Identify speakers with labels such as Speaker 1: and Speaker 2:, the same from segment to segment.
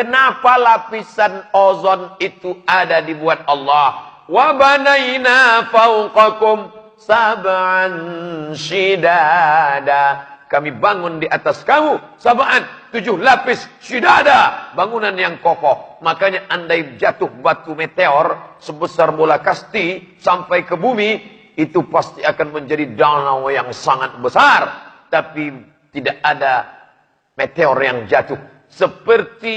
Speaker 1: Kenapa lapisan ozon itu ada dibuat Allah? Wa banaina fawqakum sab'an shidada. Kami bangun di atas kamu sab'an, 7 lapis shidada, bangunan yang kokoh. Makanya andai jatuh batu meteor sebesar bola kasti sampai ke bumi, itu pasti akan menjadi danau yang sangat besar. Tapi tidak ada meteor yang jatuh. Seperti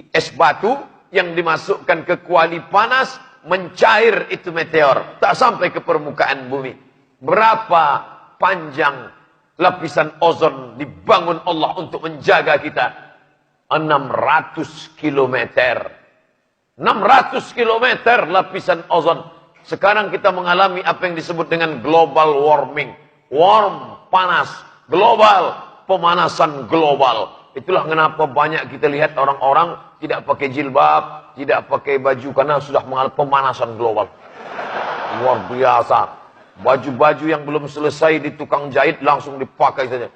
Speaker 1: es batu yang dimasukkan ke kuali panas, mencair itu meteor, tak sampai ke permukaan bumi. Berapa panjang lapisan ozon dibangun Allah untuk menjaga kita? 600 kilometer. 600 kilometer lapisan ozon. Sekarang kita mengalami apa yang disebut dengan global warming. Warm, panas. Global, pemanasan global. Itulah kenapa banyak kita lihat orang-orang tidak pakai jilbab, tidak pakai baju, karena sudah mengalami pemanasan global. Luar biasa. Baju-baju yang belum selesai di tukang jahit langsung dipakai saja.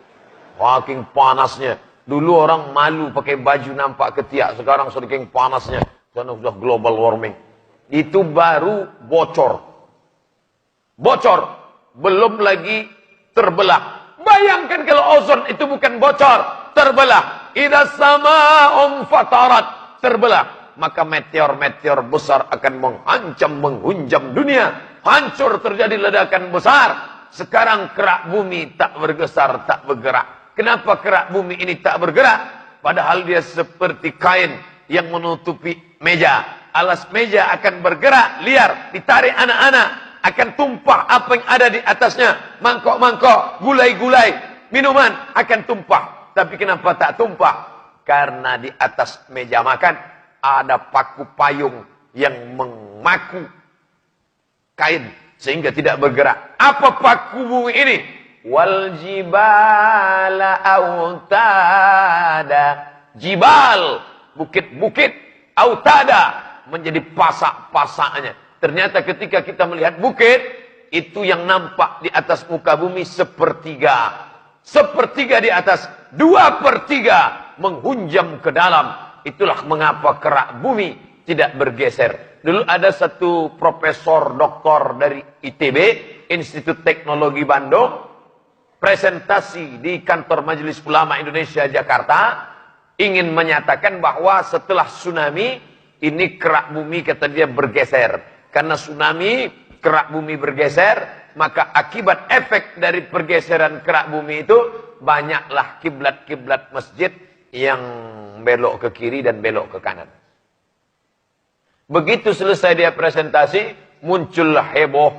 Speaker 1: Saking panasnya. Dulu orang malu pakai baju nampak ketiak. Sekarang saking panasnya. Karena sudah global warming. Itu baru bocor. Bocor. Belum lagi terbelah. Bayangkan kalau ozon itu bukan bocor. Terbelah. Idza sama'un fatarat. Terbelah. Maka meteor-meteor besar akan mengancam, menghunjam dunia. Hancur, terjadi ledakan besar. Sekarang kerak bumi tak bergeser, tak bergerak. Kenapa kerak bumi ini tak bergerak? Padahal dia seperti kain yang menutupi meja. Alas meja akan bergerak, liar, ditarik anak-anak. Akan tumpah apa yang ada di atasnya. Mangkok-mangkok, gulai-gulai, minuman akan tumpah. Tapi kenapa tak tumpah? Karena di atas meja makan ada paku payung yang memaku kain sehingga tidak bergerak. Apa paku bumi ini? Wal jibala autada. Jibal, bukit-bukit, autada, menjadi pasak-pasaknya. Ternyata ketika kita melihat bukit, itu yang nampak di atas muka bumi sepertiga. Sepertiga di atas, 2/3 menghunjam ke dalam. Itulah mengapa kerak bumi tidak bergeser. Dulu ada satu profesor doktor dari ITB, Institut Teknologi Bandung, presentasi di kantor Majelis Ulama Indonesia Jakarta, ingin menyatakan bahwa setelah tsunami, ini kerak bumi kata dia bergeser. Karena tsunami, kerak bumi bergeser, maka akibat efek dari pergeseran kerak bumi itu, banyaklah kiblat-kiblat masjid yang belok ke kiri dan belok ke kanan. Begitu selesai dia presentasi, muncullah heboh.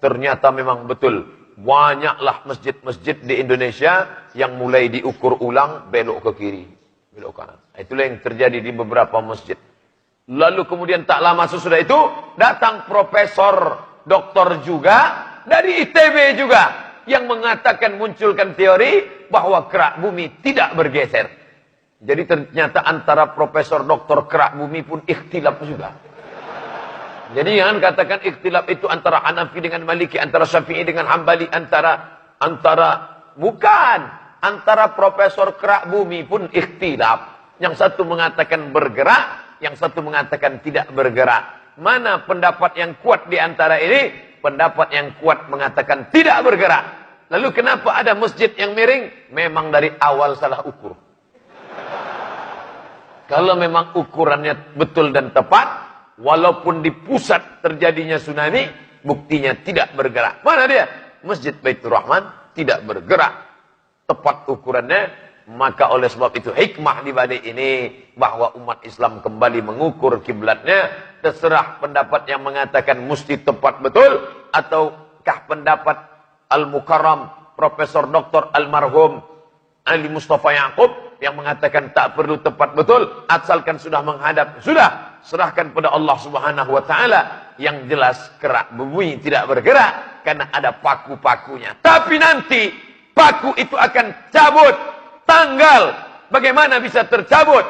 Speaker 1: Ternyata memang betul. Banyaklah masjid-masjid di Indonesia yang mulai diukur ulang, belok ke kiri, belok ke kanan. Itulah yang terjadi di beberapa masjid. Lalu kemudian tak lama sesudah itu, datang profesor doktor juga, dari ITB juga, yang mengatakan, munculkan teori bahwa kerak bumi tidak bergeser. Jadi ternyata antara profesor doktor kerak bumi pun ikhtilaf juga. Jadi jangan katakan ikhtilaf itu antara Hanafi dengan Maliki, antara Syafi'i dengan Hambali, bukan. Antara profesor kerak bumi pun ikhtilaf. Yang satu mengatakan bergerak, yang satu mengatakan tidak bergerak. Mana pendapat yang kuat di antara ini? Pendapat yang kuat mengatakan tidak bergerak. Lalu kenapa ada masjid yang miring? Memang dari awal salah ukur. Kalau memang ukurannya betul dan tepat, walaupun di pusat terjadinya tsunami, buktinya tidak bergerak. Mana dia? Masjid Baitur Rahman tidak bergerak. Tepat ukurannya. Maka oleh sebab itu hikmah di balik ini, bahwa umat Islam kembali mengukur kiblatnya. Terserah pendapat yang mengatakan mesti tepat betul, ataukah pendapat Al-Mukarram Profesor Dr. Almarhum Ali Mustafa Yaakob yang mengatakan tak perlu tepat betul, asalkan sudah menghadap, sudah serahkan pada Allah Subhanahu wa taala. Yang jelas kerak bumi tidak bergerak karena ada paku-pakunya. Tapi nanti paku itu akan cabut. Tanggal bagaimana bisa tercabut?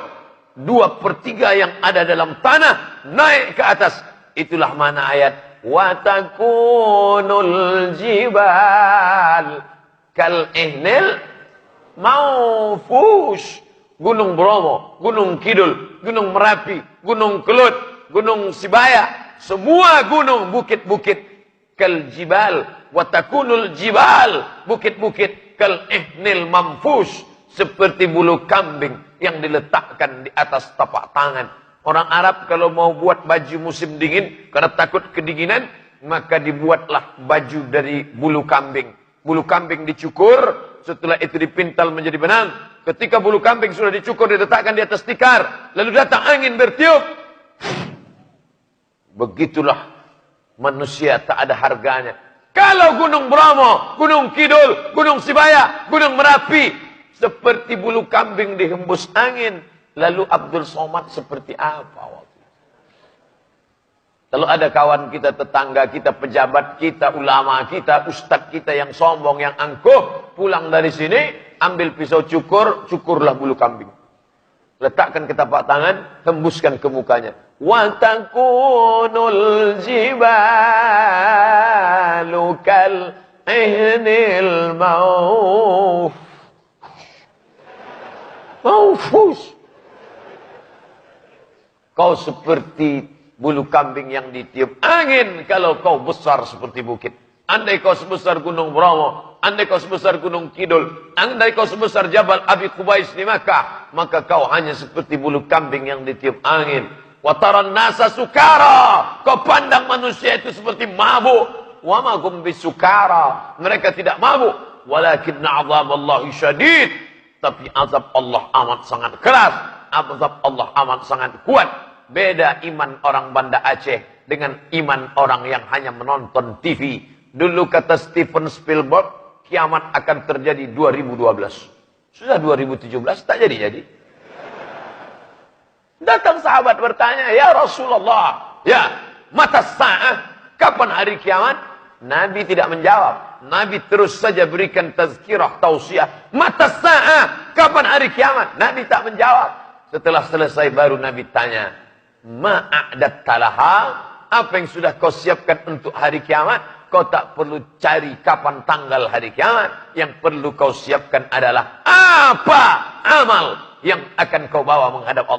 Speaker 1: 2/3 yang ada dalam tanah naik ke atas. Itulah mana ayat wa takunul jibal kal ihnil maufush Gunung Bromo, Gunung Kidul, Gunung Merapi, Gunung Kelut, Gunung Sibaya, semua gunung, bukit-bukit kal jibal wa takunul jibal, bukit-bukit kal ihnil mamfush, seperti bulu kambing yang diletakkan di atas tapak tangan. Orang Arab kalau mau buat baju musim dingin karena takut kedinginan, maka dibuatlah baju dari bulu kambing. Bulu kambing dicukur, setelah itu dipintal menjadi benang. Ketika bulu kambing sudah dicukur, diletakkan di atas tikar, lalu datang angin bertiup. Begitulah manusia tak ada harganya. Kalau Gunung Bromo, Gunung Kidul, Gunung Sibaya, Gunung Merapi seperti bulu kambing dihembus angin, lalu Abdul Somad seperti apa waktu itu? Kalau ada kawan kita, tetangga kita, pejabat kita, ulama kita, ustadz kita yang sombong, yang angkuh, pulang dari sini, ambil pisau cukur, cukurlah bulu kambing. Letakkan ke tapak tangan, hembuskan ke mukanya. Wa takunul jibalu kal ihnil mawfus. Kau seperti bulu kambing yang ditiup angin kalau kau besar seperti bukit. Andai kau sebesar Gunung Bromo, andai kau sebesar Gunung Kidul, andai kau sebesar Jabal Abi Qubais di Makkah, maka kau hanya seperti bulu kambing yang ditiup angin. Wa taran nasa sukara, kau pandang manusia itu seperti mabuk. Wa ma hum bisukara, mereka tidak mabuk. Walakinna azaballahi syadid, tapi azab Allah amat sangat keras, azab Allah amat sangat kuat. Beda iman orang Banda Aceh dengan iman orang yang hanya menonton TV. Dulu kata Steven Spielberg, kiamat akan terjadi 2012. Sudah 2017, tak jadi-jadi. Datang sahabat bertanya, ya Rasulullah, ya mata sa'ah, kapan hari kiamat? Nabi tidak menjawab. Nabi terus saja berikan tazkirah, tausiah. Mata sa'ah, kapan hari kiamat? Nabi tak menjawab. Setelah selesai baru Nabi tanya, ma'adat talaha, apa yang sudah kau siapkan untuk hari kiamat? Kau tak perlu cari kapan tanggal hari kiamat. Yang perlu kau siapkan adalah apa amal yang akan kau bawa menghadap Allah.